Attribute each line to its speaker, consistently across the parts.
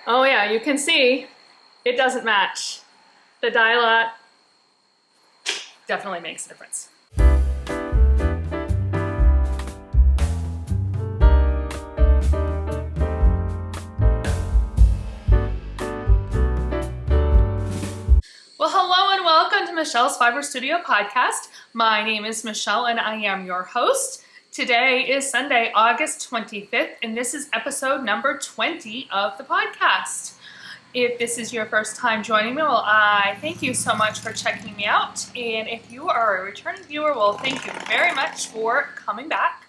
Speaker 1: Oh yeah, you can see it doesn't match. The dye lot definitely makes a difference. Well, hello and welcome to Michelle's Fiber Studio podcast. My name is Michelle and I am your host. Today is Sunday, August 25th, and this is episode number 20 of the podcast. If this is your first time joining me, well, I thank you so much for checking me out. And if you are a returning viewer, well, thank you very much for coming back.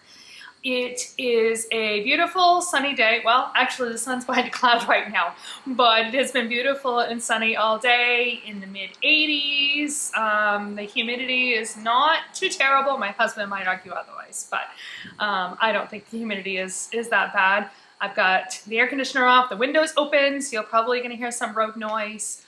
Speaker 1: It is a beautiful sunny day. Well, actually the sun's behind a cloud right now, but it has been beautiful and sunny all day in the mid 80s. The humidity is not too terrible. My husband might argue otherwise, but I don't think the humidity is that bad. I've got the air conditioner off, the windows open, so you're probably gonna hear some road noise.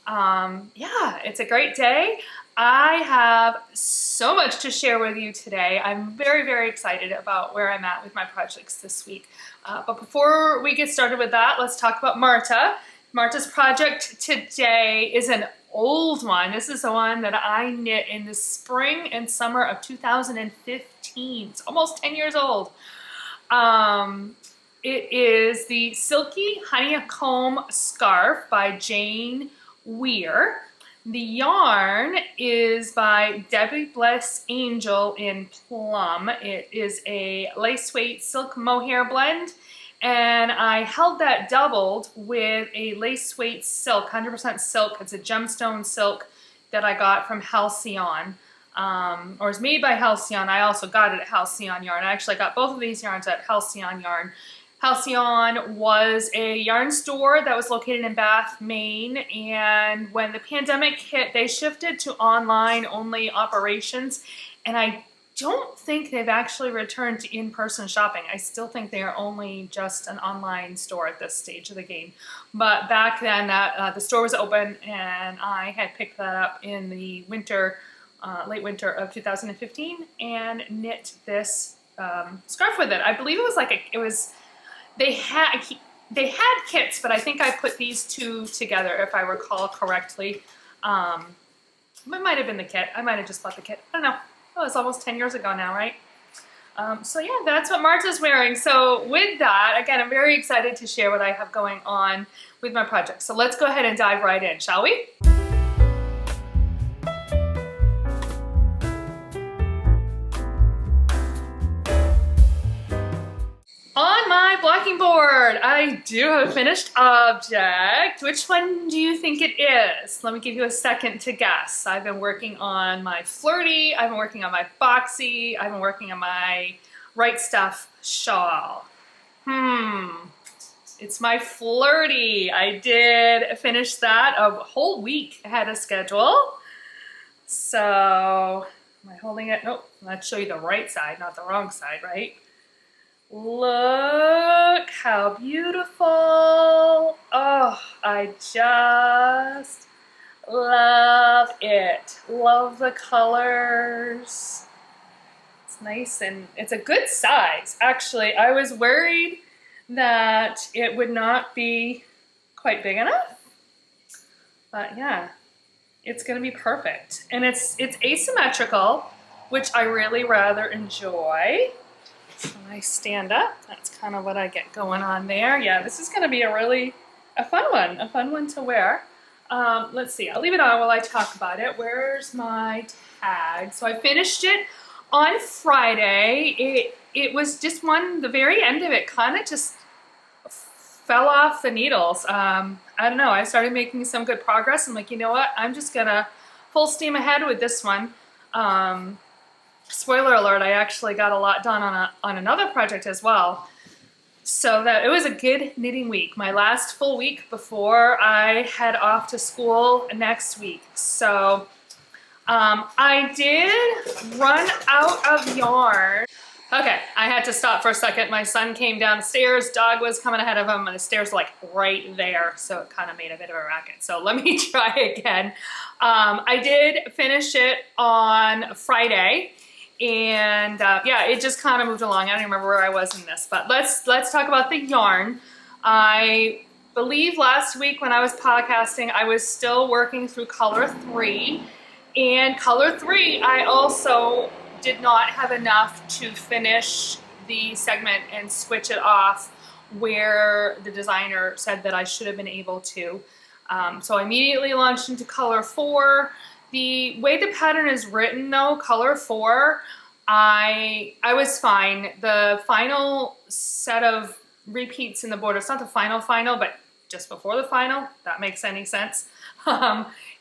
Speaker 1: Yeah, it's a great day. I have so much to share with you today. I'm very, very excited about where I'm at with my projects this week. But before we get started with that, let's talk about Marta. Marta's project today is an old one. This is the one that I knit in the spring and summer of 2015. It's almost 10 years old. It is the Silky Honeycomb scarf by Jane Weir. The yarn is by Debbie Bliss Angel in Plum. It is a lace weight silk mohair blend, and I held that doubled with a lace weight silk, 100% silk. It's a gemstone silk that I got from Halcyon, or is made by Halcyon. I also got it at Halcyon Yarn. I actually got both of these yarns at Halcyon Yarn. Halcyon was a yarn store that was located in Bath, Maine, and when the pandemic hit, they shifted to online-only operations, and I don't think they've actually returned to in-person shopping. I still think they are only just an online store at this stage of the game. But back then, the store was open, and I had picked that up in the winter, late winter of 2015, and knit this scarf with it. I believe it was like They had kits, but I think I put these two together, if I recall correctly. It might have been the kit. I might have just bought the kit. I don't know. Oh, it's almost 10 years ago now, right? So yeah, that's what Marta's wearing. So with that, again, I'm very excited to share what I have going on with my project. So let's go ahead and dive right in, shall we? On my blocking board, I do have a finished object. Which one do you think it is? Let me give you a second to guess. I've been working on my Flirty, I've been working on my Boxy, I've been working on my Right Stuff shawl. It's my Flirty. I did finish that a whole week ahead of schedule. So, am I holding it? Nope, let's show you the right side, not the wrong side, right? Look how beautiful. Oh, I just love it. Love the colors. It's nice and it's a good size. Actually, I was worried that it would not be quite big enough. But yeah, it's gonna be perfect. And it's asymmetrical, which I really rather enjoy. So when I stand up, that's kind of what I get going on there. Yeah, this is going to be a fun one to wear. Let's see, I'll leave it on while I talk about it. Where's my tag? So I finished it on Friday. It was just the very end of it kind of just fell off the needles. I don't know, I started making some good progress. I'm like, you know what, I'm just going to full steam ahead with this one. Spoiler alert, I actually got a lot done on another project as well. So that it was a good knitting week. My last full week before I head off to school next week. So I did run out of yarn. Okay, I had to stop for a second. My son came down the stairs, dog was coming ahead of him, and the stairs were like right there, so it kind of made a bit of a racket. So let me try again. I did finish it on Friday, and yeah, it just kind of moved along. I don't remember where I was in this, but let's talk about the yarn. I believe last week when I was podcasting, I was still working through color 3. And color 3, I also did not have enough to finish the segment and switch it off where the designer said that I should have been able to. So I immediately launched into color 4. The way the pattern is written though, color 4, I was fine. The final set of repeats in the border, it's not the final, but just before the final, if that makes any sense,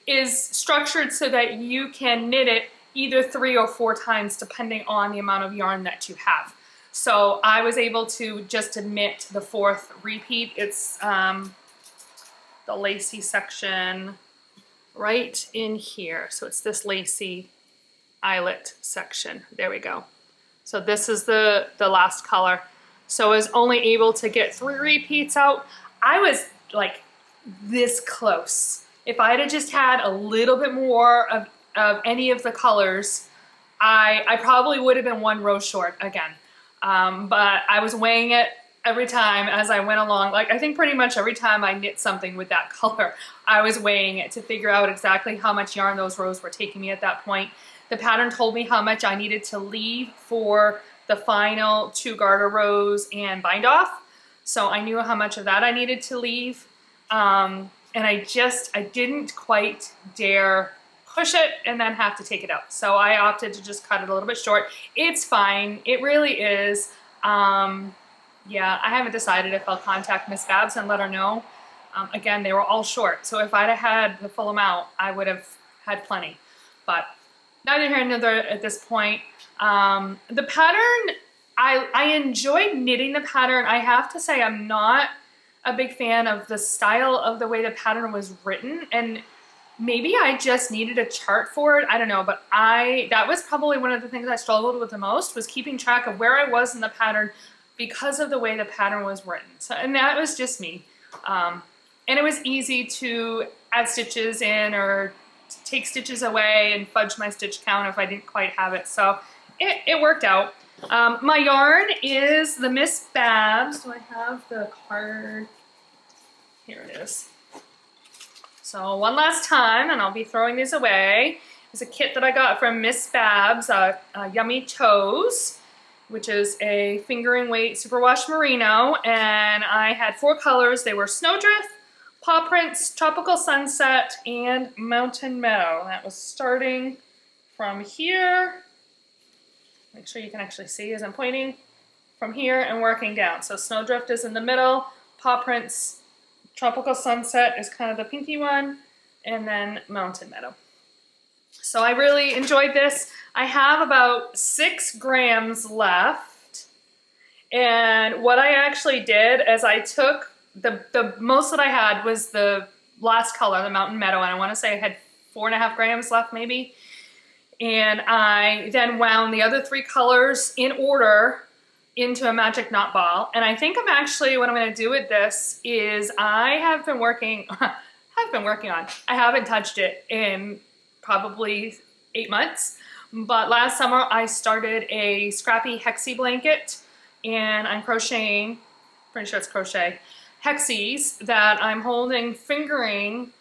Speaker 1: is structured so that you can knit it either 3 or 4 times depending on the amount of yarn that you have. So I was able to just knit the 4th repeat. It's the lacy section right in here. So it's this lacy eyelet section. There we go. So this is the last color. So I was only able to get 3 repeats out. I was like this close. If I had just had a little bit more of any of the colors, I probably would have been 1 row short again. But I was weighing it every time as I went along. Like I think pretty much every time I knit something with that color, I was weighing it to figure out exactly how much yarn those rows were taking me at that point. The pattern told me how much I needed to leave for the final 2 garter rows and bind off. So I knew how much of that I needed to leave. And I didn't quite dare push it and then have to take it out. So I opted to just cut it a little bit short. It's fine. It really is. Yeah, I haven't decided if I'll contact Miss Babs and let her know. Again, they were all short. So if I'd have had the full amount, I would have had plenty. But neither here nor there at this point. The pattern, I enjoyed knitting the pattern. I have to say I'm not a big fan of the style of the way the pattern was written, and maybe I just needed a chart for it. I don't know, but that was probably one of the things I struggled with the most, was keeping track of where I was in the pattern because of the way the pattern was written. So, and that was just me. And it was easy to add stitches in or take stitches away and fudge my stitch count if I didn't quite have it. So it worked out. My yarn is the Miss Babs. Do I have the card? Here it is. So one last time, and I'll be throwing these away. It's a kit that I got from Miss Babs, Yummy Toes, which is a fingering weight superwash merino, and I had 4 colors. They were Snowdrift, Paw Prints, Tropical Sunset, and Mountain Meadow. That was starting from here. Make sure you can actually see as I'm pointing. From here and working down. So Snowdrift is in the middle, Paw Prints, Tropical Sunset is kind of the pinky one, and then Mountain Meadow. So I really enjoyed this. I have about 6 grams left. And what I actually did is I took the most that I had was the last color, the Mountain Meadow, and I want to say I had 4.5 grams left maybe. And I then wound the other 3 colors in order into a magic knot ball. And I think what I'm going to do with this is I haven't touched it in probably 8 months. But last summer I started a scrappy hexie blanket, and I'm crocheting, pretty sure it's crochet, hexies that I'm holding fingering,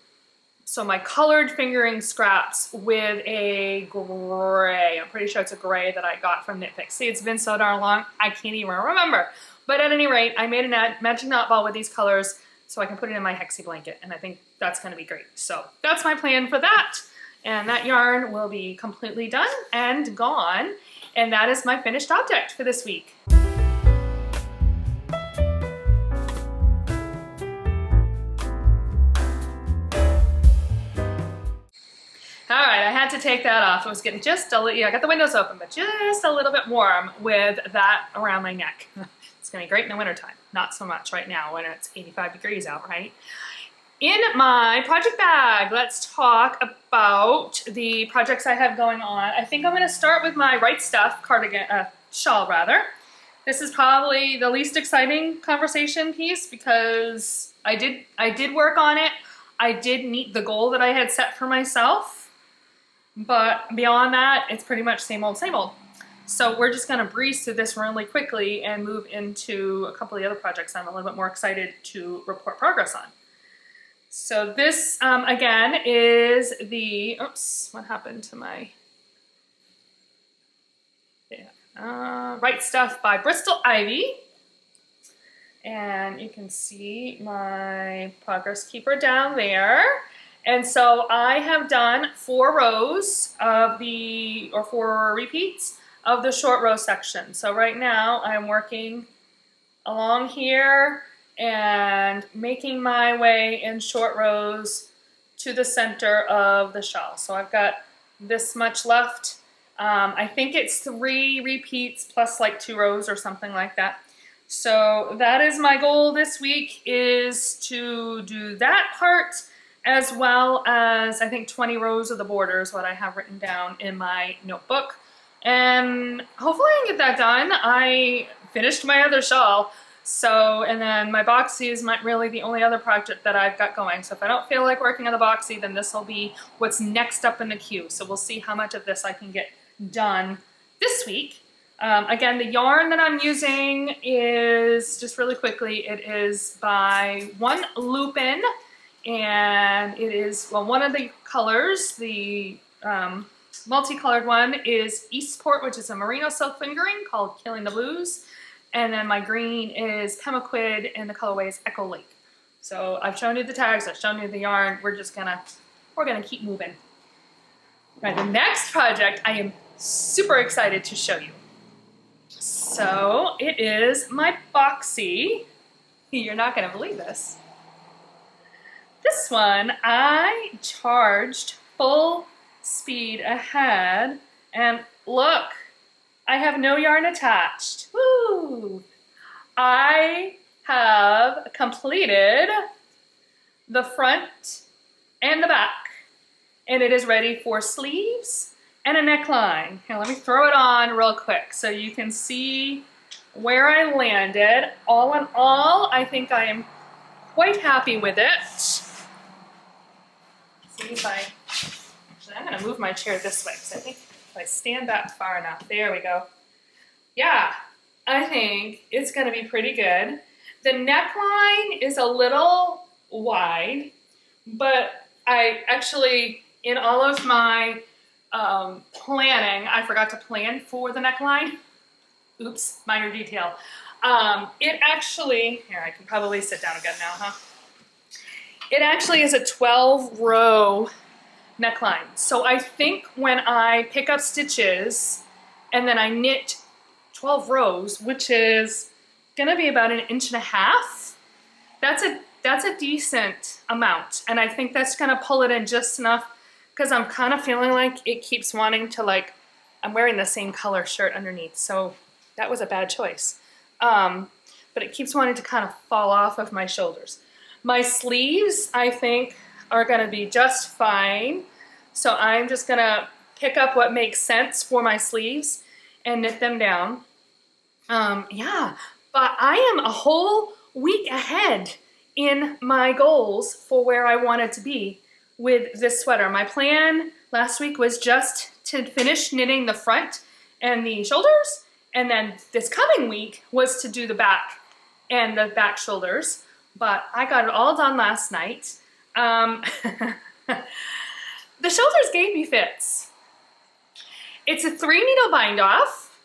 Speaker 1: so my colored fingering scraps with a gray. I'm pretty sure it's a gray that I got from Knit Picks. See, it's been so darn long, I can't even remember. But at any rate, I made a magic knot ball with these colors so I can put it in my hexie blanket, and I think that's going to be great. So that's my plan for that. And that yarn will be completely done and gone. And that is my finished object for this week. All right, I had to take that off. It was getting just a little, I got the windows open, but just a little bit warm with that around my neck. It's gonna be great in the wintertime. Not so much right now when it's 85 degrees out, right? In my project bag, let's talk about the projects I have going on. I think I'm gonna start with my Right Stuff cardigan, shawl rather. This is probably the least exciting conversation piece because I did work on it. I did meet the goal that I had set for myself. But beyond that, it's pretty much same old, same old. So we're just gonna breeze through this really quickly and move into a couple of the other projects I'm a little bit more excited to report progress on. So this, again, is the, oops, what happened to my, Right Stuff by Bristol Ivy. And you can see my progress keeper down there. And so I have done 4 rows of the, or 4 repeats of the short row section. So right now I'm working along here and making my way in short rows to the center of the shawl. So I've got this much left. I think it's 3 repeats plus like 2 rows or something like that. So that is my goal this week, is to do that part, as well as I think 20 rows of the border is what I have written down in my notebook. And hopefully I can get that done. I finished my other shawl, so, and then my Boxy is really the only other project that I've got going. So if I don't feel like working on the Boxy, then this will be what's next up in the queue. So we'll see how much of this I can get done this week. Again, the yarn that I'm using is, just really quickly, it is by One Lupin, and it is, well, one of the colors, the multicolored one is Eastport, which is a merino silk fingering called Killing the Blues, and then my green is Pemaquid, and the colorway is Echo Lake. So I've shown you the tags, I've shown you the yarn, we're gonna keep moving. All right, the next project I am super excited to show you. So it is my Boxy. You're not gonna believe this. This one I charged full speed ahead, and look, I have no yarn attached. Woo! I have completed the front and the back, and it is ready for sleeves and a neckline. Here, let me throw it on real quick so you can see where I landed. All in all, I think I am quite happy with it. See if actually I'm gonna move my chair this way, because I think if I stand back far enough, there we go. Yeah, I think it's gonna be pretty good. The neckline is a little wide, but I actually, in all of my planning, I forgot to plan for the neckline. Oops, minor detail. It actually, here, I can probably sit down again now, huh? It actually is a 12-row neckline. So I think when I pick up stitches and then I knit 12 rows, which is gonna be about 1.5 inches, that's a decent amount. And I think that's gonna pull it in just enough, because I'm kind of feeling like it keeps wanting to, like, I'm wearing the same color shirt underneath, so that was a bad choice. But it keeps wanting to kind of fall off of my shoulders. My sleeves, I think, are gonna be just fine. So I'm just gonna pick up what makes sense for my sleeves and knit them down. Yeah, but I am a whole week ahead in my goals for where I want it to be with this sweater. My plan last week was just to finish knitting the front and the shoulders, and then this coming week was to do the back and the back shoulders, but I got it all done last night. The shoulders gave me fits. It's a 3-needle bind off,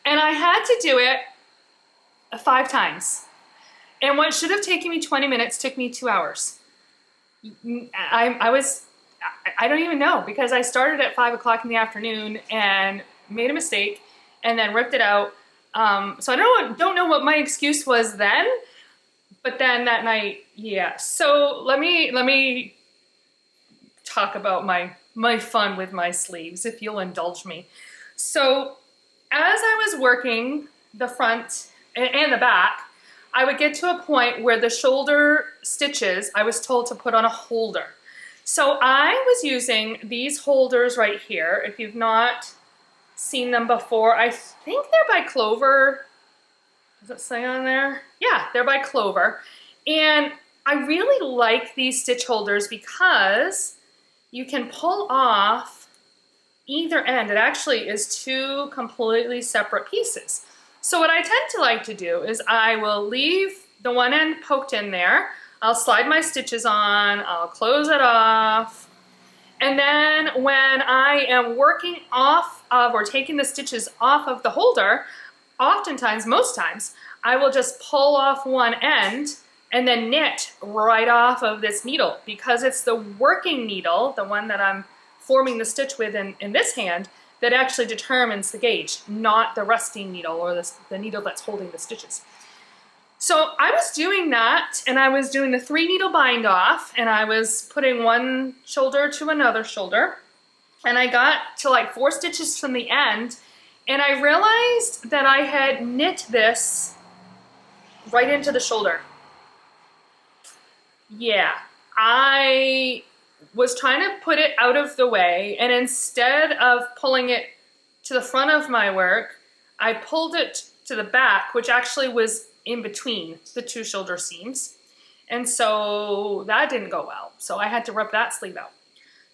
Speaker 1: and I had to do it 5 times. And what should have taken me 20 minutes took me 2 hours. I don't even know, because I started at 5 o'clock in the afternoon and made a mistake and then ripped it out. So I don't know what my excuse was then, but then that night, yeah. So let me talk about my fun with my sleeves, if you'll indulge me. So as I was working the front and the back, I would get to a point where the shoulder stitches, I was told to put on a holder. So I was using these holders right here. If you've not seen them before, I think they're by Clover. Does it say on there? Yeah, they're by Clover. And I really like these stitch holders because you can pull off either end. It actually is two completely separate pieces. So what I tend to like to do is I will leave the one end poked in there. I'll slide my stitches on, I'll close it off, and then when I am working off of or taking the stitches off of the holder, oftentimes, most times, I will just pull off one end and then knit right off of this needle, because it's the working needle, the one that I'm forming the stitch with in this hand, that actually determines the gauge, not the resting needle or the needle that's holding the stitches. So I was doing that, and I was doing the 3 needle bind off, and I was putting one shoulder to another shoulder, and I got to like 4 stitches from the end, and I realized that I had knit this right into the shoulder. Yeah, I was trying to put it out of the way, and instead of pulling it to the front of my work, I pulled it to the back, which actually was in between the 2 shoulder seams. And so that didn't go well. So I had to rip that sleeve out.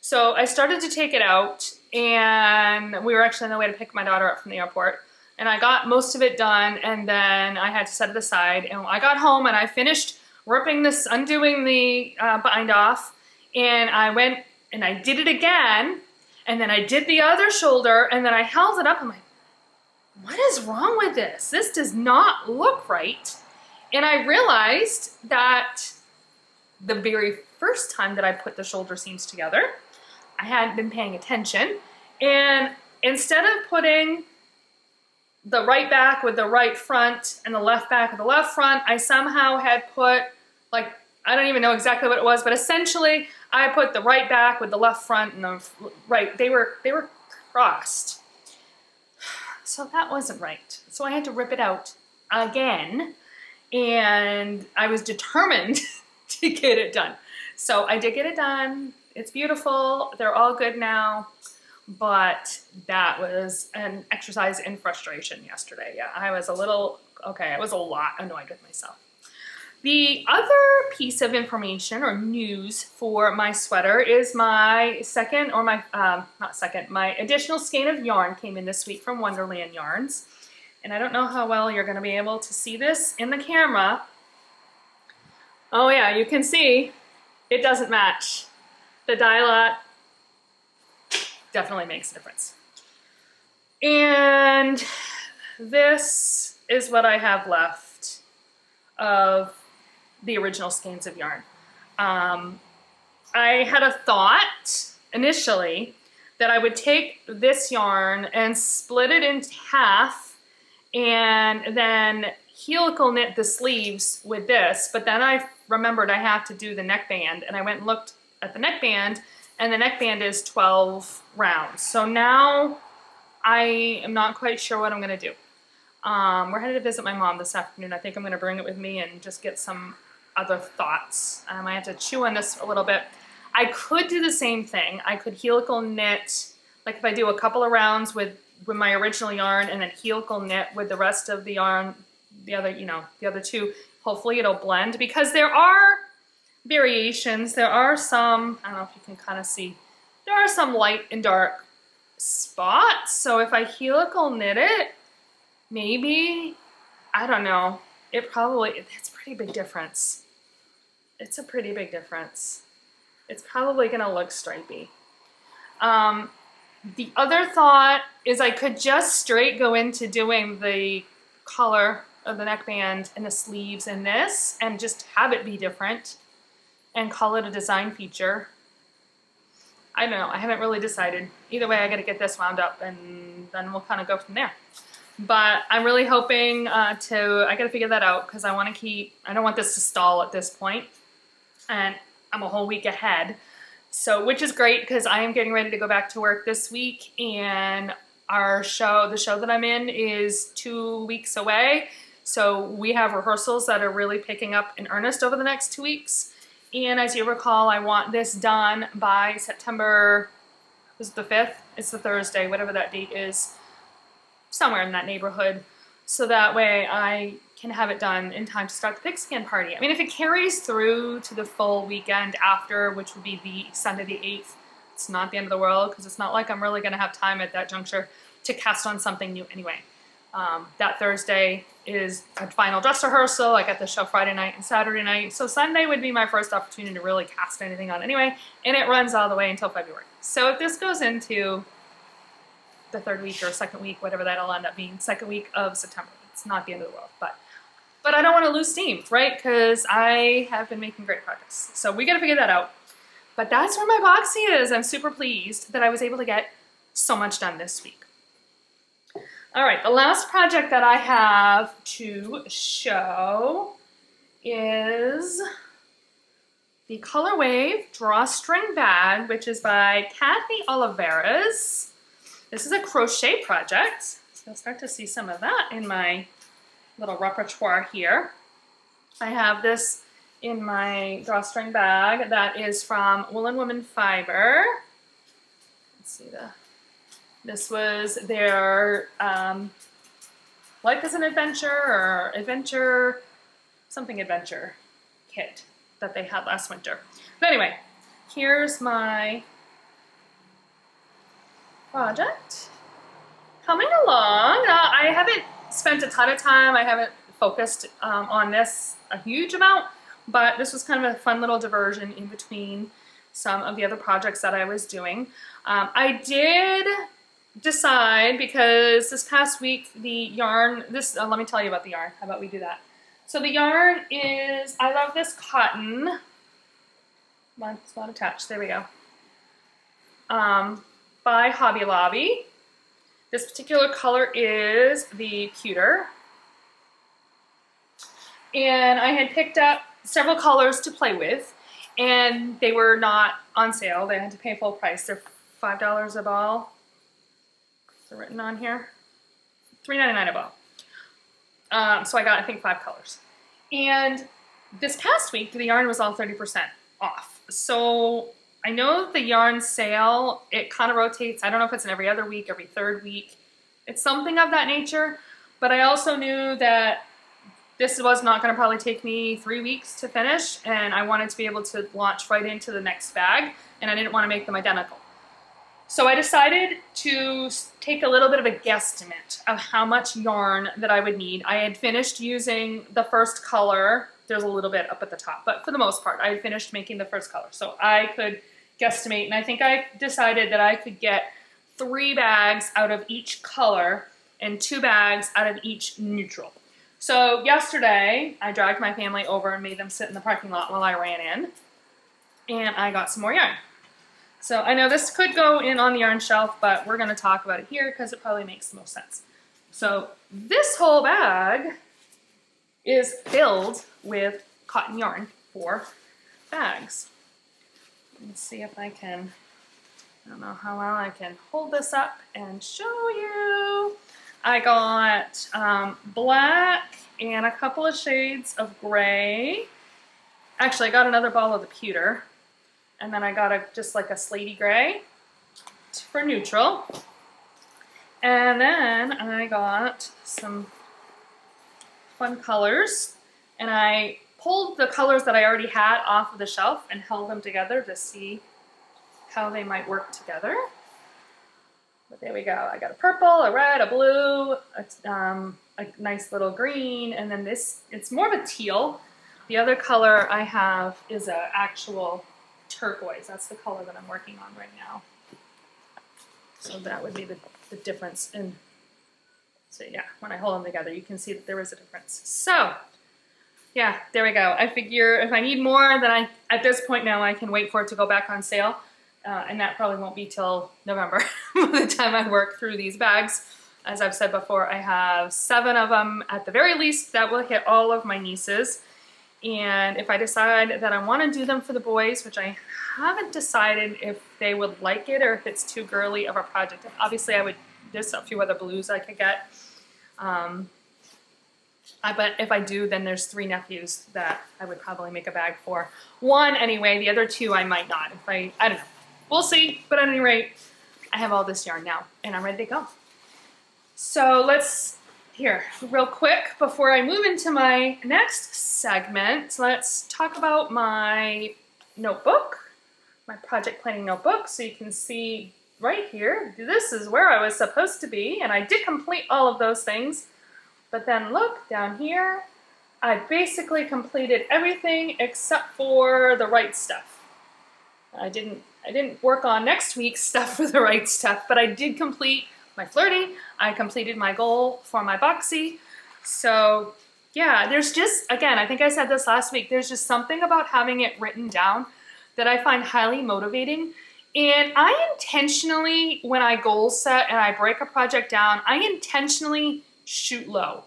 Speaker 1: So I started to take it out, and we were actually on the way to pick my daughter up from the airport. And I got most of it done, and then I had to set it aside. And I got home and I finished ripping this, undoing the bind off, and I went and I did it again, and then I did the other shoulder, and then I held it up. I'm like, what is wrong with this? This does not look right. And I realized that the very first time that I put the shoulder seams together, I hadn't been paying attention. And instead of putting the right back with the right front and the left back with the left front, I somehow had put, like, I don't even know exactly what it was, but essentially I put the right back with the left front and the right, they were crossed. So that wasn't right. So I had to rip it out again, and I was determined to get it done. So I did get it done. It's beautiful. They're all good now. But that was an exercise in frustration yesterday. Yeah, I was a little, okay, I was a lot annoyed with myself. The other piece of information or news for my sweater is my my additional skein of yarn came in this week from Wonderland Yarns. And I don't know how well you're going to be able to see this in the camera. Oh yeah, you can see it doesn't match. The dye lot definitely makes a difference. And this is what I have left of the original skeins of yarn. I had a thought initially that I would take this yarn and split it into half and then helical knit the sleeves with this, but then I remembered I have to do the neckband, and I went and looked at the neckband, and the neckband is 12 rounds. So now I am not quite sure what I'm gonna do. We're headed to visit my mom this afternoon. I think I'm gonna bring it with me and just get some other thoughts. I have to chew on this a little bit. I could do the same thing. I could helical knit, like if I do a couple of rounds with my original yarn and then helical knit with the rest of the yarn, the other 2, hopefully it'll blend, because there are variations. There are some, I don't know if you can kind of see, there are some light and dark spots. So if I helical knit it, maybe, I don't know, it's a pretty big difference. It's a pretty big difference. It's probably gonna look stripy. The other thought is I could just straight go into doing the collar of the neckband and the sleeves in this and just have it be different and call it a design feature. I don't know, I haven't really decided. Either way, I gotta get this wound up and then we'll kind of go from there. But I'm really hoping I gotta figure that out, because I don't want this to stall at this point. And I'm a whole week ahead. So, which is great, because I am getting ready to go back to work this week, and the show that I'm in is 2 weeks away. So we have rehearsals that are really picking up in earnest over the next 2 weeks. And as you recall, I want this done by September, was it the 5th? It's the Thursday, whatever that date is, somewhere in that neighborhood. So that way I can have it done in time to start the pigskin party. I mean, if it carries through to the full weekend after, which would be the Sunday the 8th, It's not the end of the world because it's not like I'm really going to have time at that juncture to cast on something new anyway. That Thursday is a final dress rehearsal. I got the show Friday night and Saturday night. So Sunday would be my first opportunity to really cast anything on anyway. And it runs all the way until February. So if this goes into the third week or second week, whatever that'll end up being, second week of September, it's not the end of the world. But I don't want to lose steam, right? Because I have been making great progress. So we got to figure that out. But that's where my Boxy is. I'm super pleased that I was able to get so much done this week. All right, the last project that I have to show is the Color Wave Drawstring Bag, which is by Olivarez. This is a crochet project. So you'll start to see some of that in my little repertoire here. I have this in my drawstring bag that is from Wool & Woman Fiber. Let's see this was their Life is an Adventure or Adventure kit that they had last winter. But anyway, here's my project coming along. I haven't spent a ton of time. I haven't focused on this a huge amount, but this was kind of a fun little diversion in between some of the other projects that I was doing. I did decide, because this past week the yarn, let me tell you about the yarn. How about we do that? So the yarn is, I love this cotton. Come on, it's not attached. There we go. By Hobby Lobby. This particular color is the pewter. And I had picked up several colors to play with, and they were not on sale. They had to pay full price. They're $5 a ball. Is it written on here? $3.99 a ball. So I got, I think, 5 colors. And this past week, the yarn was all 30% off. So I know the yarn sale, it kind of rotates. I don't know if it's in every other week, every third week. It's something of that nature. But I also knew that this was not going to probably take me 3 weeks to finish, and I wanted to be able to launch right into the next bag, and I didn't want to make them identical. So I decided to take a little bit of a guesstimate of how much yarn that I would need. I had finished using the first color. There's a little bit up at the top, but for the most part, I had finished making the first color. So I could guesstimate, and I think I decided that I could get 3 bags out of each color and 2 bags out of each neutral. So yesterday, I dragged my family over and made them sit in the parking lot while I ran in, and I got some more yarn. So I know this could go in on the yarn shelf, but we're going to talk about it here because it probably makes the most sense. So this whole bag is filled with cotton yarn for bags. Let's see if I can, I don't know how well I can hold this up and show you. I got black and a couple of shades of gray. Actually, I got another ball of the pewter. And then I got just like a slatey gray for neutral. And then I got some fun colors. And I pulled the colors that I already had off of the shelf and held them together to see how they might work together. But there we go. I got a purple, a red, a blue, a nice little green, and then this, it's more of a teal. The other color I have is an actual turquoise. That's the color that I'm working on right now. So that would be the difference in, so yeah, when I hold them together, you can see that there is a difference. So yeah, there we go. I figure if I need more, then at this point now, I can wait for it to go back on sale. And that probably won't be till November by the time I work through these bags. As I've said before, I have 7 of them at the very least that will hit all of my nieces. And if I decide that I want to do them for the boys, which I haven't decided if they would like it or if it's too girly of a project. Obviously, there's a few other blues I could get. But if I do, then there's 3 nephews that I would probably make a bag for. 1 anyway, the other 2 I might not. I don't know. We'll see, but at any rate, I have all this yarn now, and I'm ready to go. So here, real quick, before I move into my next segment, let's talk about my notebook, my project planning notebook so you can see right here, this is where I was supposed to be, and I did complete all of those things. But then look down here, I basically completed everything except for the right stuff. I didn't work on next week's stuff for the right stuff, but I did complete my Flirty. I completed my goal for my Boxy. So yeah, there's just, again, I think I said this last week, there's just something about having it written down that I find highly motivating. And I intentionally, when I goal set and I break a project down, I intentionally shoot low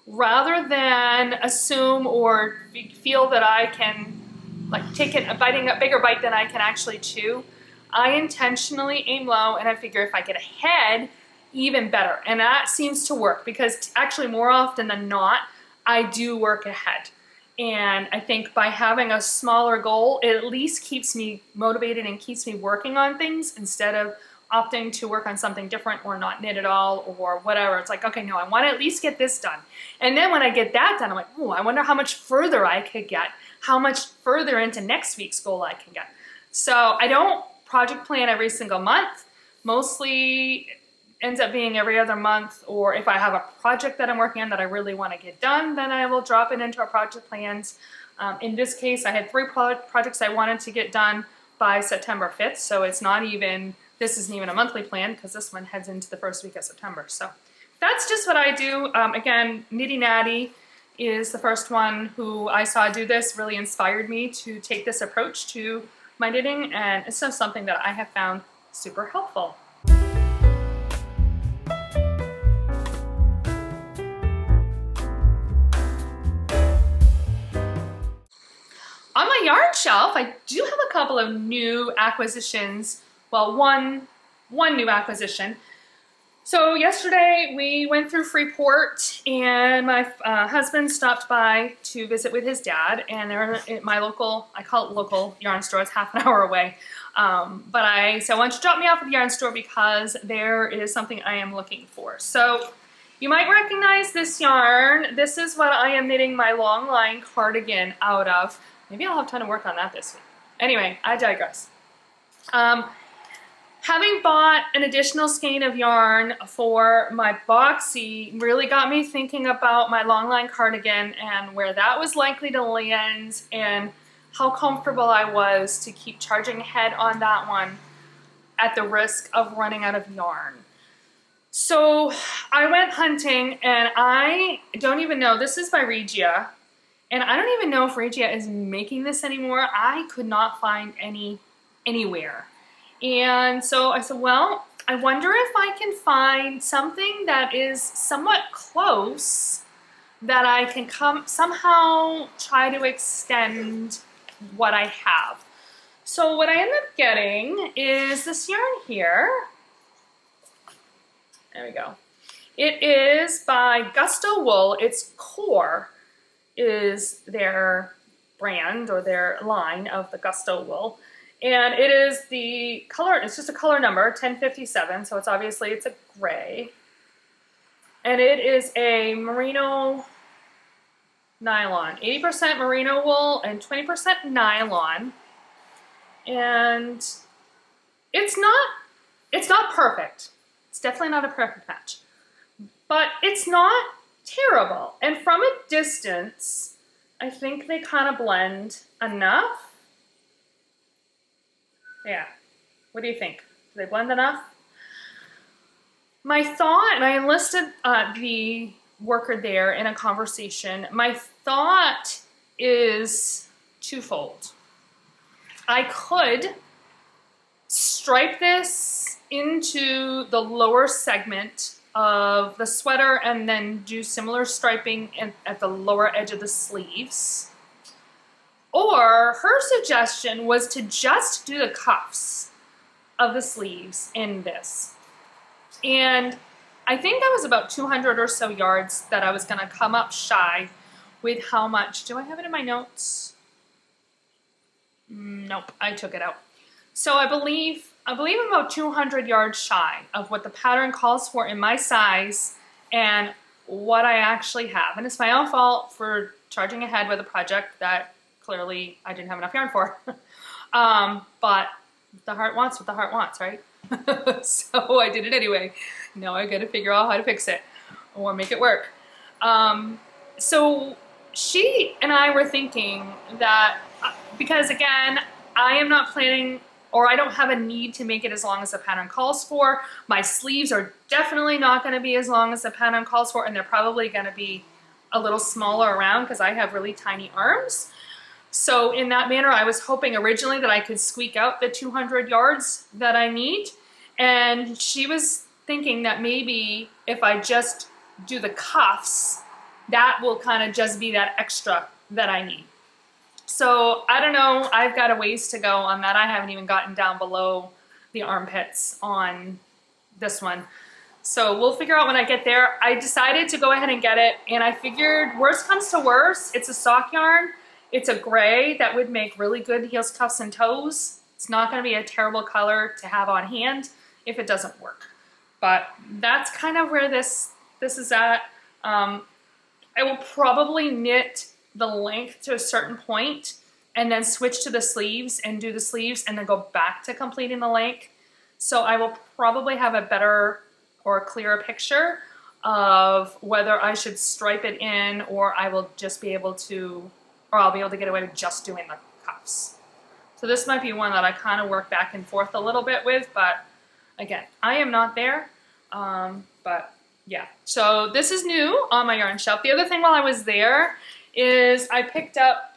Speaker 1: rather than assume or feel that I can like take it, biting a bigger bite than I can actually chew. I intentionally aim low, and I figure if I get ahead, even better. And that seems to work because actually more often than not, I do work ahead. And I think by having a smaller goal, it at least keeps me motivated and keeps me working on things instead of opting to work on something different or not knit at all or whatever. It's like, okay, no, I want to at least get this done. And then when I get that done, I'm like, oh, I wonder how much further I could get, how much further into next week's goal I can get. So I don't project plan every single month. Mostly ends up being every other month, or if I have a project that I'm working on that I really want to get done, then I will drop it into our project plans. In this case, I had 3 projects I wanted to get done by September 5th, so it's not even, this isn't even a monthly plan because this one heads into the first week of September. So that's just what I do. Again, Nitty Natty is the first one who I saw do this, really inspired me to take this approach to my knitting, and it's just something that I have found super helpful. On my yarn shelf, I do have a couple of new acquisitions. Well, one new acquisition. So yesterday we went through Freeport, and my husband stopped by to visit with his dad, and they're at my local, I call it local yarn store, it's half an hour away. But I said, why don't you drop me off at the yarn store because there is something I am looking for. So you might recognize this yarn. This is what I am knitting my long line cardigan out of. Maybe I'll have time to work on that this week. Anyway, I digress. Having bought an additional skein of yarn for my Boxy really got me thinking about my long line cardigan and where that was likely to land and how comfortable I was to keep charging ahead on that one at the risk of running out of yarn. So I went hunting, and I don't even know, this is by Regia, and I don't even know if Regia is making this anymore. I could not find any anywhere. And so I said, well, I wonder if I can find something that is somewhat close that I can somehow try to extend what I have. So what I ended up getting is this yarn here. There we go. It is by Gusto Wool. Its Core is their brand or their line of the Gusto Wool. And it is the color, it's just a color number, 1057, so it's obviously, it's a gray. And it is a merino nylon, 80% merino wool and 20% nylon. And it's not perfect. It's definitely not a perfect match, but it's not terrible. And from a distance, I think they kind of blend enough. Yeah, what do you think? Do they blend enough? My thought, and I enlisted the worker there in a conversation, my thought is twofold. I could stripe this into the lower segment of the sweater and then do similar striping at the lower edge of the sleeves. Or her suggestion was to just do the cuffs of the sleeves in this. And I think that was about 200 or so yards that I was going to come up shy with how much. Do I have it in my notes? Nope, I took it out. So I believe I'm about 200 yards shy of what the pattern calls for in my size and what I actually have. And it's my own fault for charging ahead with a project that clearly I didn't have enough yarn for. But the heart wants what the heart wants, right? So I did it anyway. Now I gotta figure out how to fix it or make it work. So she and I were thinking that, because again, I am not planning, or I don't have a need to make it as long as the pattern calls for. My sleeves are definitely not going to be as long as the pattern calls for, and they're probably going to be a little smaller around because I have really tiny arms. So in that manner, I was hoping originally that I could squeak out the 200 yards that I need. And she was thinking that maybe if I just do the cuffs, that will kind of just be that extra that I need. So I don't know, I've got a ways to go on that. I haven't even gotten down below the armpits on this one. So we'll figure out when I get there. I decided to go ahead and get it, and I figured worst comes to worst, it's a sock yarn. It's a gray that would make really good heels, cuffs, and toes. It's not gonna be a terrible color to have on hand if it doesn't work. But that's kind of where this is at. I will probably knit the length to a certain point and then switch to the sleeves and do the sleeves and then go back to completing the length. So I will probably have a better or clearer picture of whether I should stripe it in, or I will just be able to, or I'll be able to get away with just doing the cuffs. So this might be one that I kind of work back and forth a little bit with, but again, I am not there, but yeah. So this is new on my yarn shelf. The other thing while I was there is I picked up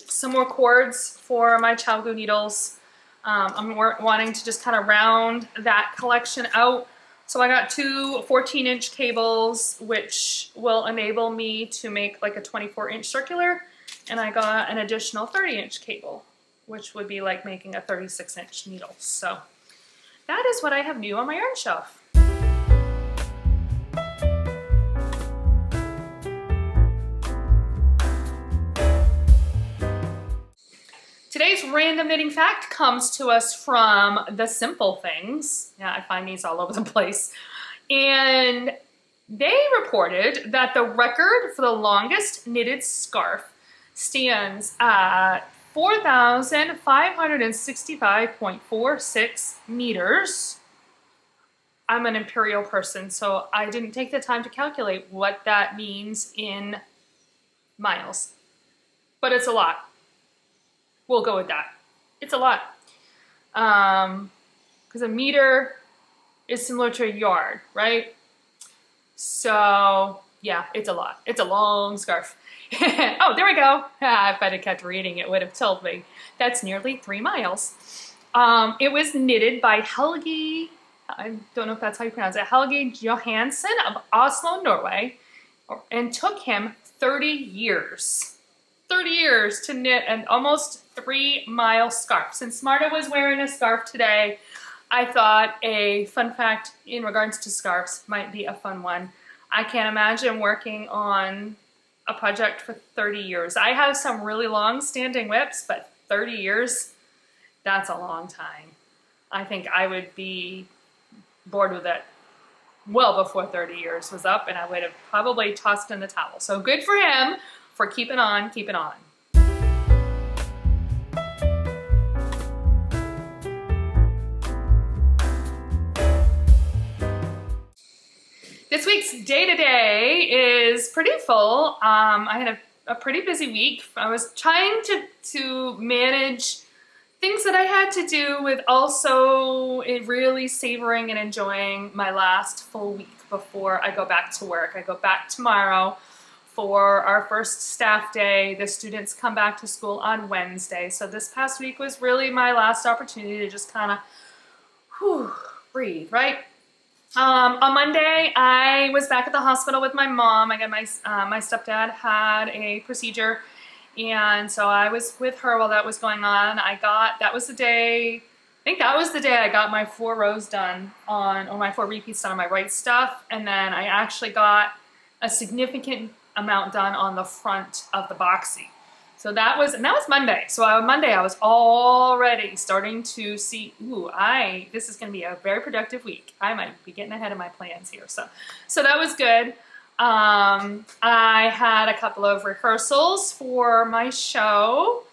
Speaker 1: some more cords for my Chiaogoo needles. I'm wanting to just kind of round that collection out. So I got two 14-inch cables, which will enable me to make like a 24-inch circular. And I got an additional 30-inch cable, which would be like making a 36-inch needle. So that is what I have new on my yarn shelf. Today's random knitting fact comes to us from The Simple Things. Yeah, I find these all over the place. And they reported that the record for the longest knitted scarf stands at 4,565.46 meters. I'm an imperial person, so I didn't take the time to calculate what that means in miles. But it's a lot. We'll go with that. It's a lot. Because a meter is similar to a yard, right? So yeah, it's a lot. It's a long scarf. Oh, there we go. If I'd have kept reading, it would have told me. That's nearly 3 miles. It was knitted by Helge, I don't know if that's how you pronounce it, Helge Johansen of Oslo, Norway, and took him 30 years. 30 years to knit an almost 3-mile scarf. Since Marta was wearing a scarf today, I thought a fun fact in regards to scarves might be a fun one. I can't imagine working on a project for 30 years. I have some really long standing whips, but 30 years, that's a long time. I think I would be bored with it well before 30 years was up, and I would have probably tossed in the towel. So good for him for keeping on, keeping on. This week's day-to-day is pretty full. I had a pretty busy week. I was trying to manage things that I had to do with also really savoring and enjoying my last full week before I go back to work. I go back tomorrow for our first staff day. The students come back to school on Wednesday. So this past week was really my last opportunity to just kind of breathe, right? On Monday, I was back at the hospital with my mom. I got my stepdad had a procedure, and so I was with her while that was going on. That was the day, I think that was the day I got my 4 rows done or my 4 repeats done on my right stuff, and then I actually got a significant amount done on the front of the Boxy. So that was Monday. So on Monday I was already starting to see, this is going to be a very productive week. I might be getting ahead of my plans here. So that was good. I had a couple of rehearsals for my show,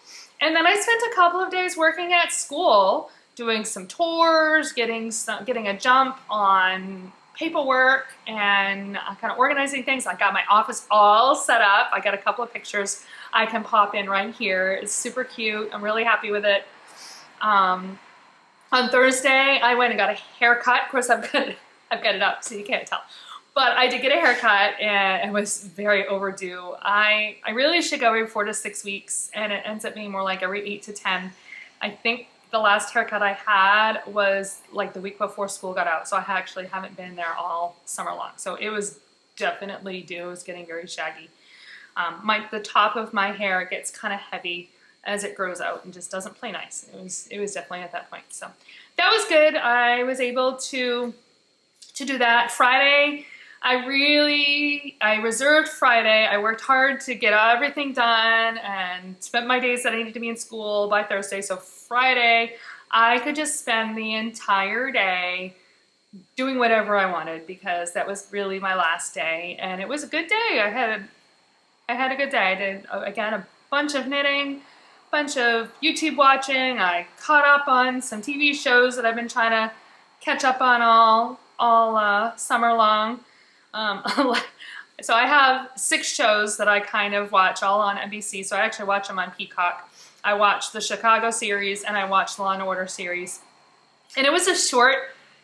Speaker 1: And then I spent a couple of days working at school, doing some tours, getting a jump on paperwork and kind of organizing things. I got my office all set up. I got a couple of pictures I can pop in right here. It's super cute. I'm really happy with it. On Thursday, I went and got a haircut. Of course, I've got it up, so you can't tell. But I did get a haircut, and it was very overdue. I really should go every 4 to 6 weeks, and it ends up being more like every 8 to 10. I think the last haircut I had was like the week before school got out, so I actually haven't been there all summer long. So it was definitely due. It was getting very shaggy. The top of my hair gets kind of heavy as it grows out and just doesn't play nice. It was definitely at that point. So that was good. I was able to do that. Friday, I reserved Friday. I worked hard to get everything done and spent my days that I needed to be in school by Thursday. So Friday, I could just spend the entire day doing whatever I wanted because that was really my last day. And it was a good day. I had a good day. I did, again, a bunch of knitting, bunch of YouTube watching. I caught up on some TV shows that I've been trying to catch up on all summer long. So I have 6 shows that I kind of watch all on NBC. So I actually watch them on Peacock. I watched the Chicago series and I watched the Law and Order series. And it was a short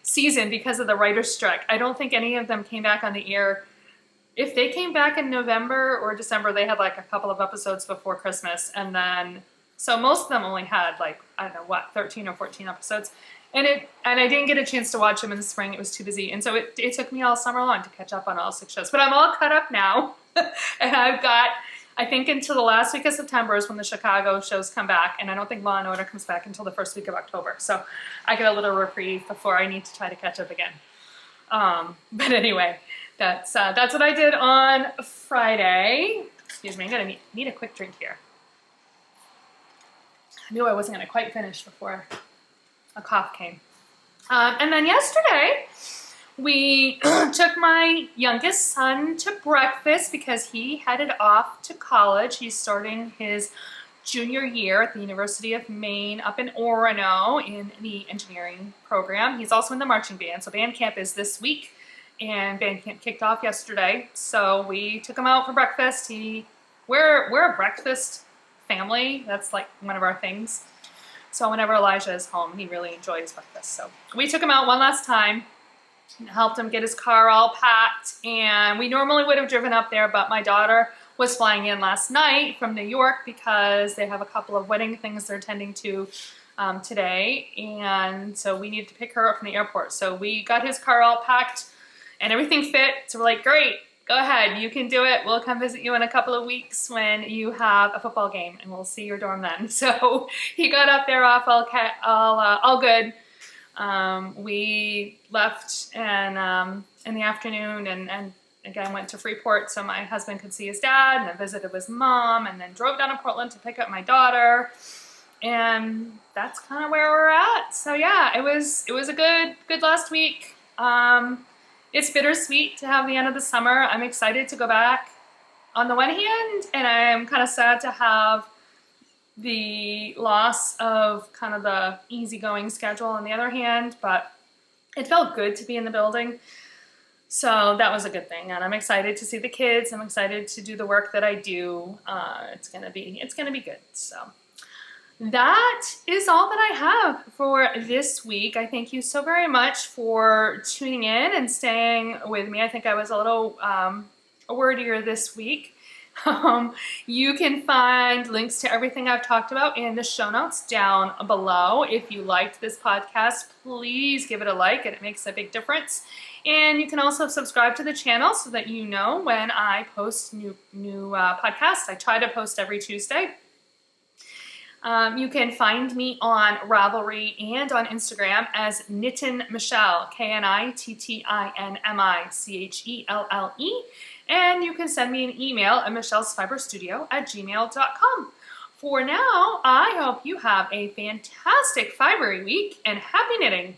Speaker 1: season because of the writer's strike. I don't think any of them came back on the air. If they came back in November or December, they had like a couple of episodes before Christmas. And then, so most of them only had like, I don't know what, 13 or 14 episodes. And I didn't get a chance to watch them in the spring. It was too busy. And so it took me all summer long to catch up on all 6 shows. But I'm all caught up now. And I've got, I think until the last week of September is when the Chicago shows come back. And I don't think Law and Order comes back until the first week of October. So I get a little reprieve before I need to try to catch up again. But anyway, that's what I did on Friday. Excuse me, I'm gonna need a quick drink here. I knew I wasn't gonna quite finish before a cough came. And then yesterday, we took my youngest son to breakfast because he headed off to college. He's starting his junior year at the University of Maine up in Orono in the engineering program. He's also in the marching band, so band camp is this week, and band camp kicked off yesterday. So we took him out for breakfast. We're a breakfast family. That's like one of our things. So whenever Elijah is home, he really enjoys breakfast. So we took him out one last time and helped him get his car all packed. And we normally would have driven up there, but my daughter was flying in last night from New York because they have a couple of wedding things they're attending to today. And so we needed to pick her up from the airport. So we got his car all packed and everything fit. So we're like, great. Go ahead, you can do it. We'll come visit you in a couple of weeks when you have a football game, and we'll see your dorm then. So he got up there off all good. We left and in the afternoon and again went to Freeport so my husband could see his dad, and then visited with his mom, and then drove down to Portland to pick up my daughter. And that's kind of where we're at. So yeah, it was a good last week. It's bittersweet to have the end of the summer. I'm excited to go back on the one hand, and I'm kind of sad to have the loss of kind of the easygoing schedule on the other hand, but it felt good to be in the building. So that was a good thing, and I'm excited to see the kids. I'm excited to do the work that I do. It's gonna be good. So that is all that I have for this week. I thank you so very much for tuning in and staying with me. I think I was a little wordier this week. You can find links to everything I've talked about in the show notes down below. If you liked this podcast, please give it a like. It makes a big difference. And you can also subscribe to the channel so that you know when I post new podcasts. I try to post every Tuesday. You can find me on Ravelry and on Instagram as Knittin Michelle, KNITTINMICHELLE. And you can send me an email at michellesfiberstudio@gmail.com. For now, I hope you have a fantastic fibery week and happy knitting!